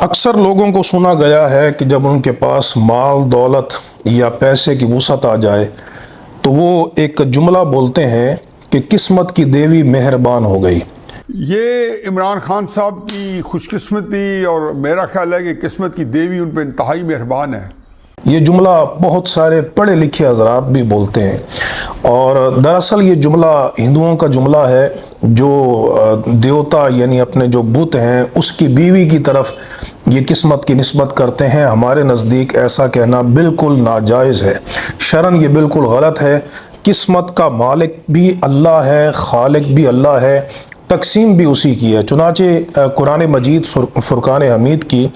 اکثر لوگوں کو سنا گیا ہے کہ جب ان کے پاس مال دولت یا پیسے کی وسعت آ جائے تو وہ ایک جملہ بولتے ہیں کہ قسمت کی دیوی مہربان ہو گئی۔ یہ عمران خان صاحب کی خوش قسمتی اور میرا خیال ہے کہ قسمت کی دیوی ان پہ انتہائی مہربان ہے۔ یہ جملہ بہت سارے پڑھے لکھے حضرات بھی بولتے ہیں، اور دراصل یہ جملہ ہندوؤں کا جملہ ہے جو دیوتا یعنی اپنے جو بت ہیں اس کی بیوی کی طرف یہ قسمت کی نسبت کرتے ہیں۔ ہمارے نزدیک ایسا کہنا بالکل ناجائز ہے، شرعاً یہ بالکل غلط ہے۔ قسمت کا مالک بھی اللہ ہے، خالق بھی اللہ ہے، تقسیم بھی اسی کی ہے۔ چنانچہ قرآن مجید فرقان حمید کی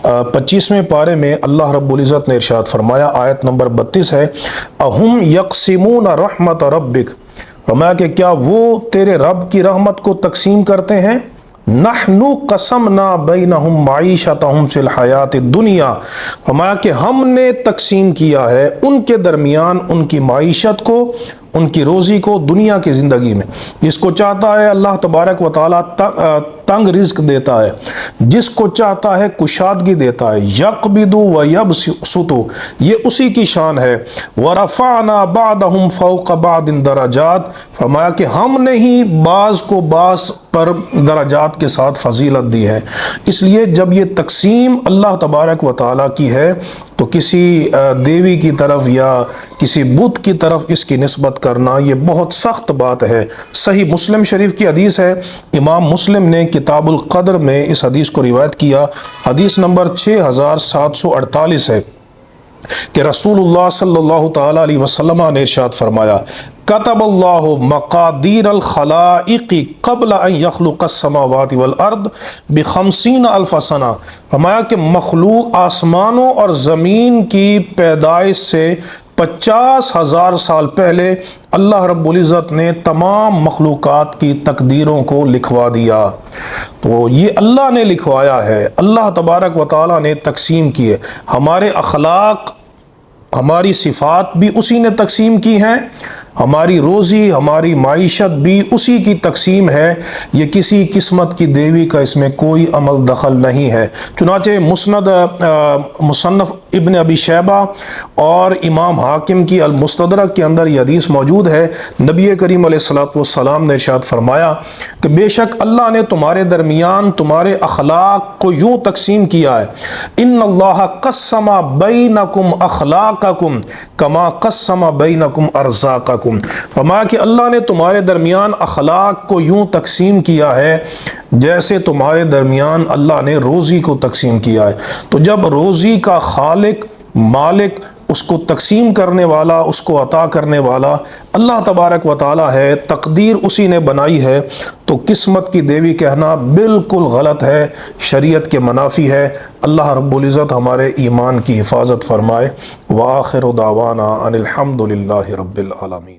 25ویں پارے میں اللہ رب العزت نے ارشاد فرمایا، آیت نمبر 32 ہے، اَهُمْ يَقْسِمُونَ رَحْمَةَ رَبِّكَ، فرمایا کہ کیا وہ تیرے رب کی رحمت کو تقسیم کرتے ہیں؟ نَحْنُ قَسَمْنَا بَيْنَهُمْ مَعِيشَتَهُمْ فِي الْحَيَاةِ الدُّنْيَا، فرمایا کہ ہم نے تقسیم کیا ہے ان کے درمیان ان کی معیشت کو، ان کی روزی کو دنیا کی زندگی میں۔ جس کو چاہتا ہے اللہ تبارک و تعالیٰ تنگ رزق دیتا ہے، جس کو چاہتا ہے کشادگی دیتا ہے۔ یقبض و یبسط، یہ اسی کی شان ہے۔ ورفعنا بعضهم فوق بعض درجات، فرمایا کہ ہم نے ہی بعض کو بعض پر درجات کے ساتھ فضیلت دی ہے۔ اس لیے جب یہ تقسیم اللہ تبارک و تعالیٰ کی ہے تو کسی دیوی کی طرف یا کسی بت کی طرف اس کی نسبت کرنا یہ بہت سخت بات ہے۔ صحیح مسلم شریف کی حدیث ہے، امام مسلم نے کتاب القدر میں اس حدیث کو روایت کیا، حدیث نمبر 6748 ہے کہ رسول اللہ صلی اللہ تعالیٰ علیہ وسلم نے ارشاد فرمایا، کتب اللہ مقادیر الخلائق قبل ان یخلق السماوات والارض ب50,000 سنہ، فرمایا کہ مخلوق آسمانوں اور زمین کی پیدائش سے 50,000 سال پہلے اللہ رب العزت نے تمام مخلوقات کی تقدیروں کو لکھوا دیا۔ تو یہ اللہ نے لکھوایا ہے، اللہ تبارک و تعالیٰ نے تقسیم کی ہے۔ ہمارے اخلاق، ہماری صفات بھی اسی نے تقسیم کی ہیں، ہماری روزی، ہماری معیشت بھی اسی کی تقسیم ہے۔ یہ کسی قسمت کی دیوی کا اس میں کوئی عمل دخل نہیں ہے۔ چنانچہ مصنف ابن ابی شیبہ اور امام حاکم کی المستدرک کے اندر یہ حدیث موجود ہے، نبی کریم علیہ الصلوۃ والسلام نے ارشاد فرمایا کہ بے شک اللہ نے تمہارے درمیان تمہارے اخلاق کو یوں تقسیم کیا ہے، ان اللہ قسم بینکم اخلاقکم کما قسم بینکم ارزاقکم، فرمایا کہ اللہ نے تمہارے درمیان اخلاق کو یوں تقسیم کیا ہے جیسے تمہارے درمیان اللہ نے روزی کو تقسیم کیا ہے۔ تو جب روزی کا خالق، مالک، اس کو تقسیم کرنے والا، اس کو عطا کرنے والا اللہ تبارک و تعالیٰ ہے، تقدیر اسی نے بنائی ہے، تو قسمت کی دیوی کہنا بالکل غلط ہے، شریعت کے منافی ہے۔ اللہ رب العزت ہمارے ایمان کی حفاظت فرمائے۔ وآخر دعوانا ان الحمد للہ رب العالمین۔